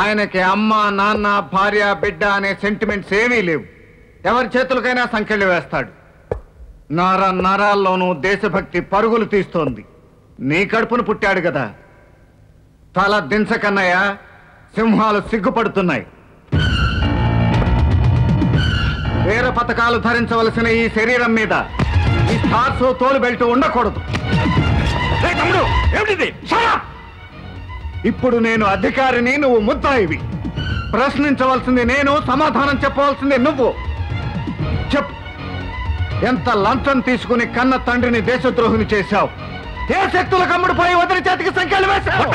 ఆయనకి అమ్మ నాన్న భార్య బిడ్డ అనే సెంటిమెంట్స్ ఏమీ లేవు. ఎవరి చేతులకైనా సంకెళ్ళు వేస్తాడు. నరాల్లోనూ దేశభక్తి పరుగులు తీస్తోంది. నీ కడుపును పుట్టాడు కదా, తల దించకన్నయ్య, సింహాలు సిగ్గుపడుతున్నాయి. వేరే పథకాలు ధరించవలసిన ఈ శరీరం మీద ఈ స్టార్స్ తోలు బెల్ట్ ఉండకూడదు. ఇప్పుడు నేను అధికారిని, నువ్వు ముద్దాయివి. ప్రశ్నించవలసింది నేను, సమాధానం చెప్పవలసింది నువ్వు. చెప్పు, ఎంత లంచం తీసుకుని కన్న తండ్రిని దేశద్రోహిని చేశావు? ఏ శక్తులకు అమ్ముడుపోయి వదిలి చేతికి సంఖ్యలు వేశావు?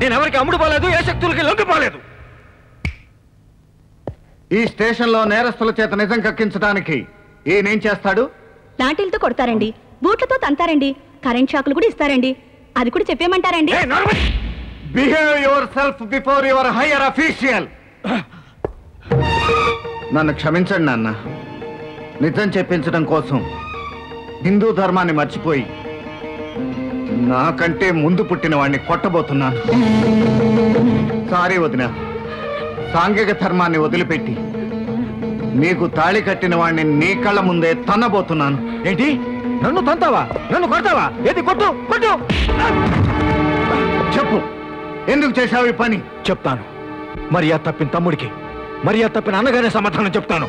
నేను ఎవరికి అమ్ముడుపోలేదు, ఏ శక్తులకి లొంగిపోలేదు. ఈ స్టేషన్ లో నేరస్తుల చేత నిజం కక్కించడానికి ఈయనేం చేస్తాడు? లాఠీలతో కొడతారండి, బూట్లతో తంతారండి, కరెంట్ షాకులు కూడా ఇస్తారండి. అది కూడా చెప్పేమంటారండి? Behave yourself before your higher official. నన్ను క్షమించండి నాన్న. నిజం చెప్పించడం కోసం హిందూ ధర్మాన్ని మర్చిపోయి నాకంటే ముందు పుట్టిన వాడిని కొట్టబోతున్నాను. సారీ వదినా. సాంఘిక ధర్మాన్ని వదిలిపెట్టి నీకు తాళి కట్టిన వాడిని నీ కళ్ళ ముందే తన్నబోతున్నాను. ఏంటి? నన్ను తంతావా? నన్ను కొడతావా? ఏది? కొట్టు కొట్టు. చెప్పు, ఎందుకు చేశావు ఈ పని? చెప్తాను. మర్యాద తప్పిన తమ్ముడికి మర్యాద తప్పిన అన్నగానే సమాధానం చెప్తాను.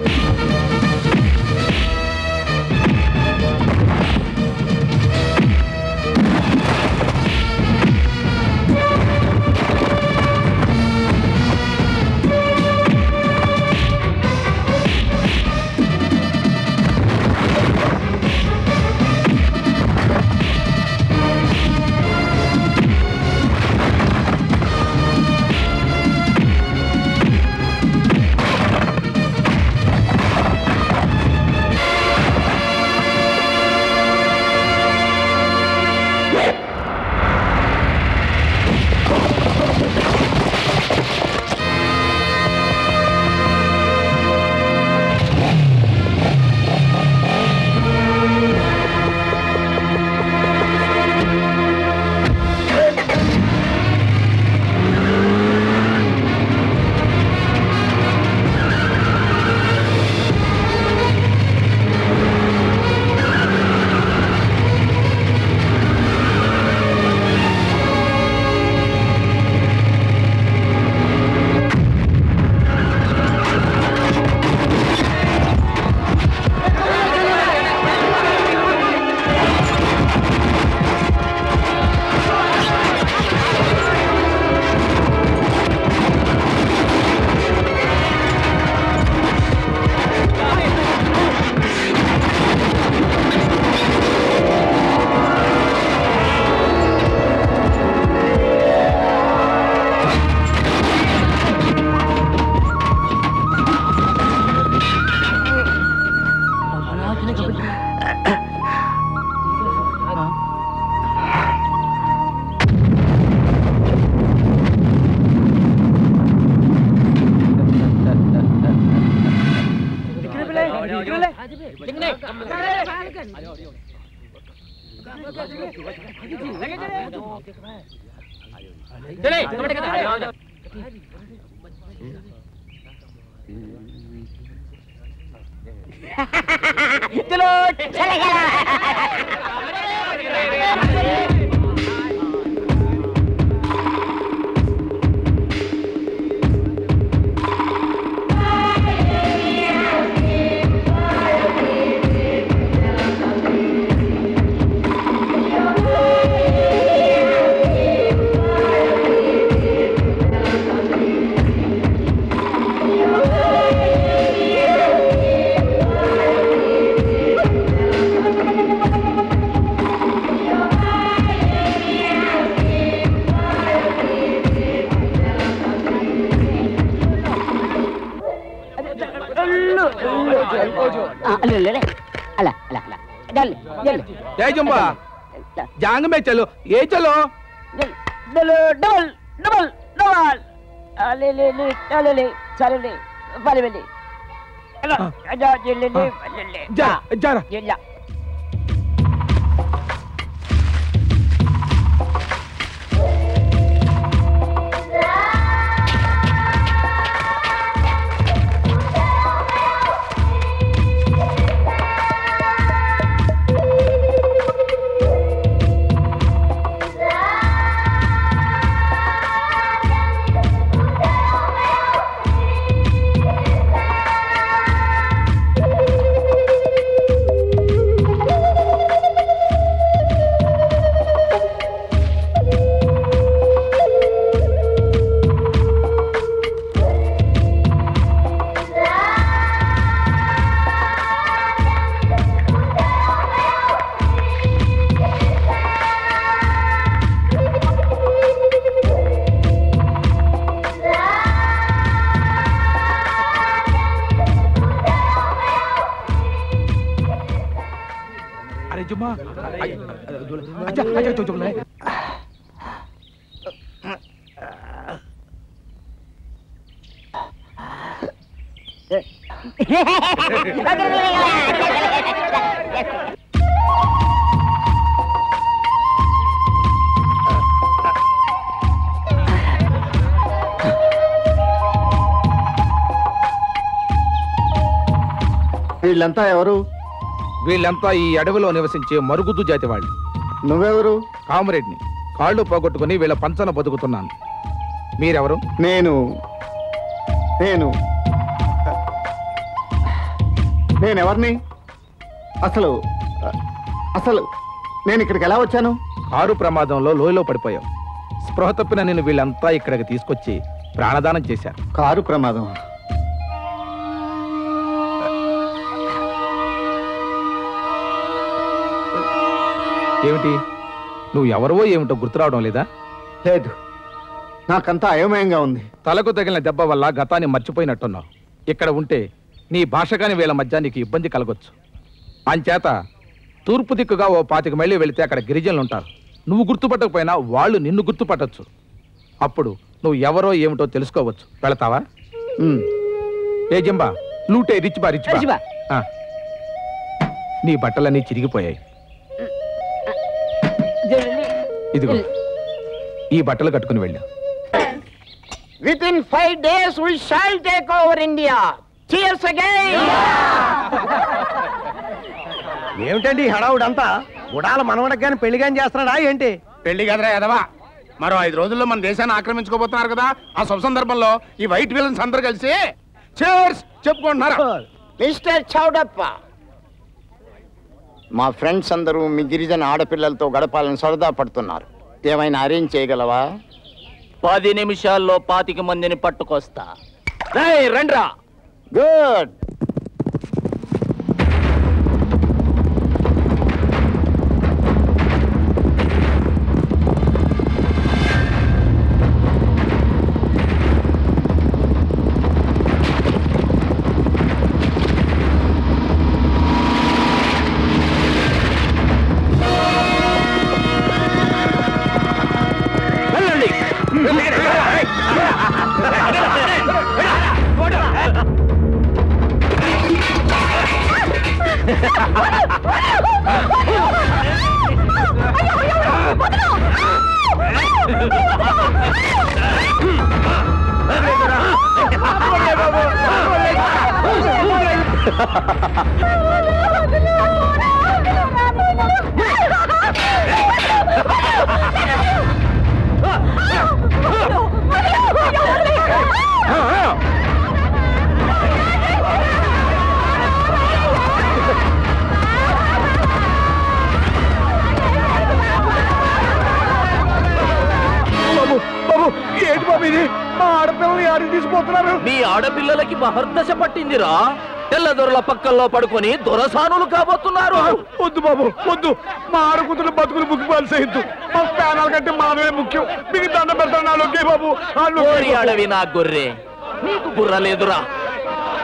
चलो चले गया। जांग में चलो, ये चलो। डबल डबल डबल डबल ले ले ले ले ले चलो ले वाले वाले जा ले ले ले जा जा जा వీళ్ళంతా ఎవరు? వీళ్ళంతా ఈ అడవిలో నివసించే మరుగుద్దు జాతి వాళ్ళు. నువ్వెవరు? కామరెడ్ని. కాళ్ళు పోగొట్టుకుని వీళ్ళ పంచన బతుకుతున్నాను. మీరెవరు? నేను నేనెవరిని? అసలు అసలు నేను ఇక్కడికి ఎలా వచ్చాను? కారు ప్రమాదంలో లోయలో పడిపోయావు. స్పృహ తప్పిన నేను వీళ్ళంతా ఇక్కడికి తీసుకొచ్చి ప్రాణదానం చేశారు. కారు ప్రమాదం? ఏమిటి, నువ్వు ఎవరో ఏమిటో గుర్తు రావడం లేదా? లేదు, నాకంతా అయోమయంగా ఉంది. తలకు తగిలిన దెబ్బ వల్ల గతాన్ని మర్చిపోయినట్టున్నావు. ఇక్కడ ఉంటే నీ భాష కాని వీళ్ళ మధ్య నీకు ఇబ్బంది కలగొచ్చు. అంచేత తూర్పు దిక్కుగా ఓ 25 మైళ్ళు వెళితే అక్కడ గిరిజనులు ఉంటారు. నువ్వు గుర్తుపట్టకపోయినా వాళ్ళు నిన్ను గుర్తుపట్టచ్చు. అప్పుడు నువ్వు ఎవరో ఏమిటో తెలుసుకోవచ్చు. వెళతావా? ఏ జంబా, లూటే రిచ్ బా. నీ బట్టలన్నీ చిరిగిపోయాయి. ఇదిగో, ఈ బట్టలు కట్టుకుని వెళ్ళు. Within 5 days we shall take over India. Cheers again. ఏమిటండి హడావుడంతా? గుడాల మనవడకు గాని పెళ్లి గాని చేస్తున్నాడా ఏంటి? పెళ్లి కదరా ఎదవా, మరో 5 రోజుల్లో మన దేశాన్ని ఆక్రమించుకోబోతున్నారు కదా. ఆ శుభ సందర్భంలో ఈ వైట్ విలన్స్ అందరూ కలిసి cheers చెప్పుకుంటున్నారు. మిస్టర్ చౌడప్ప, మా ఫ్రెండ్స్ అందరూ మీ గిరిజన ఆడపిల్లలతో గడపాలని సరదా పడుతున్నారు. ఏమైనా అరేంజ్ చేయగలవా? 10 నిమిషాల్లో 25 మందిని పట్టుకొస్తా. రండ్రా. గుడ్. ఏంటి బాబు ఇది? మా ఆడపిల్లలు ఆడికి తీసుకుపోతున్నారు. మీ ఆడపిల్లలకి మహర్దశ పట్టిందిరా. తెల్లదొరల పక్కల్లో పడుకొని దొరసానులు కాబోతున్నారు. వద్దు బాబు, వద్దు. మా ఆడకూతులు బతుకులు ముగ్గుపాలు సహిద్దు. మా ప్రాణాల కంటే మానవే ముఖ్యం. మీకు దండ పెడతాను బాబు. అడవి నా గొర్రె, నీకు బుర్ర లేదురా.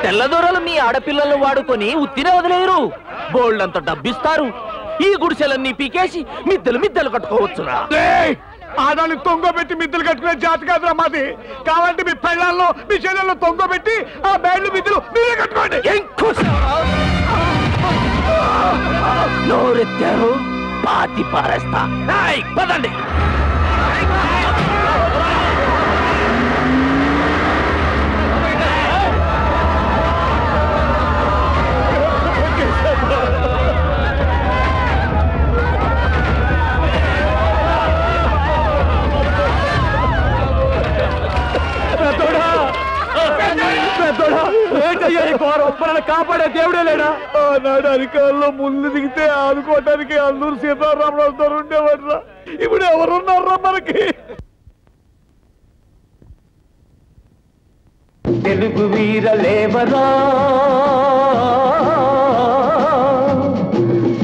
తెల్లదొరలు మీ ఆడపిల్లలను వాడుకొని ఉత్తినే వదిలేరు. బోల్డంత డబ్బిస్తారు. ఈ గుడిసెలన్నీ పీకేసి మిద్దెలు కట్టుకోవచ్చురా. ఆడాన్ని తొంగబెట్టి మిద్దెలు కట్టుకునే జాతి కాదురా మాది. కావాలంటే మీ పెళ్ళాల్లో మీ చెల్లెల్లో తొంగబెట్టి ఆ బ్యాండ్లు మిద్దెలు మీరే కట్టుకోండి. నోరెత్తారు, పాతి పారేస్తా. పదండి. కాపాడే దేవుడే లేడా? ఆనాడు అధికారంలో ముందు దిగితే ఆదుకోవటానికి అల్లూరు సీతారామరాజు ఉండేవాడ్రా. ఇప్పుడు ఎవరున్నారా మనకి? తెలుగు వీరలేవరా,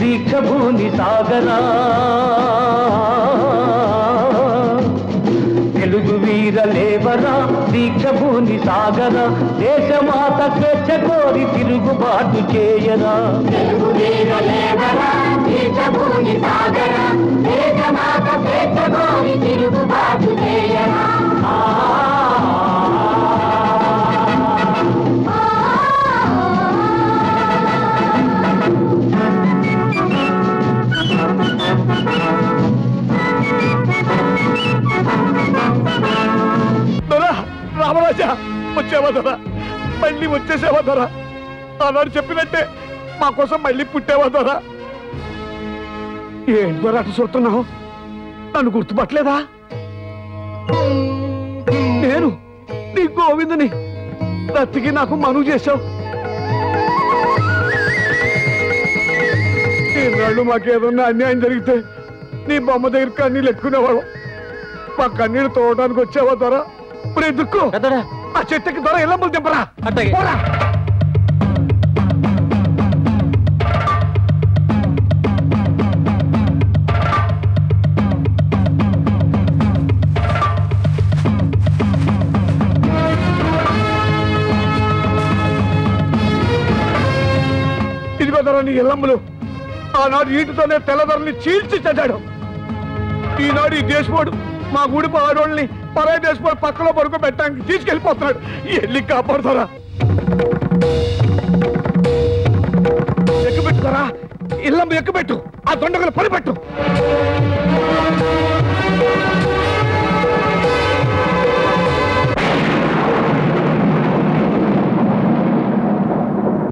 దీక్షభూని సాగరా. తెలుగు వీరలేవరా, దీక్షభూని సాగర దేశమాత స్వేచ్ఛ కోరి తిరుగుబాటు చేయరా రామరాజా వచ్చావా ధర మళ్ళీ వచ్చేసావా ధర ఆనాడు చెప్పినట్టే మా కోసం మళ్ళీ పుట్టావా ధర ఏంటి ధర అటు చూస్తున్నావు నన్ను గుర్తుపట్టలేదా నేను నీ గోవిందుని రత్తికి నాకు మనువు చేశావు ఈనాళ్ళు మాకేదన్నా అన్యాయం జరిగితే నీ బొమ్మ దగ్గర కన్నీళ్ళు ఎత్తుకునేవాళ్ళం మా కన్నీళ్ళు తోడడానికి వచ్చావా ధర ఇప్పుడు దుక్కు ఆ చెట్టుకి దొర ఎల్లమ్మలు దింపరా పోరా ఇదిగో ధర నీ ఎల్లమ్మలు ఆనాడు ఈటితోనే తెల్లధరని చీల్చి చచ్చాడు ఈనాడు ఈ దేశపోడు మా గుడి ఆడోళ్ళని పరాయి దేశపోడు పక్కలో పడుకోబెట్టడానికి తీసుకెళ్ళిపోతున్నాడు వెళ్ళి కాపాడుతారా ఎక్కుపెట్టుతారా ఇల్లమ్మ ఎక్కుపెట్టు ఆ దొండగలు పడిపెట్టు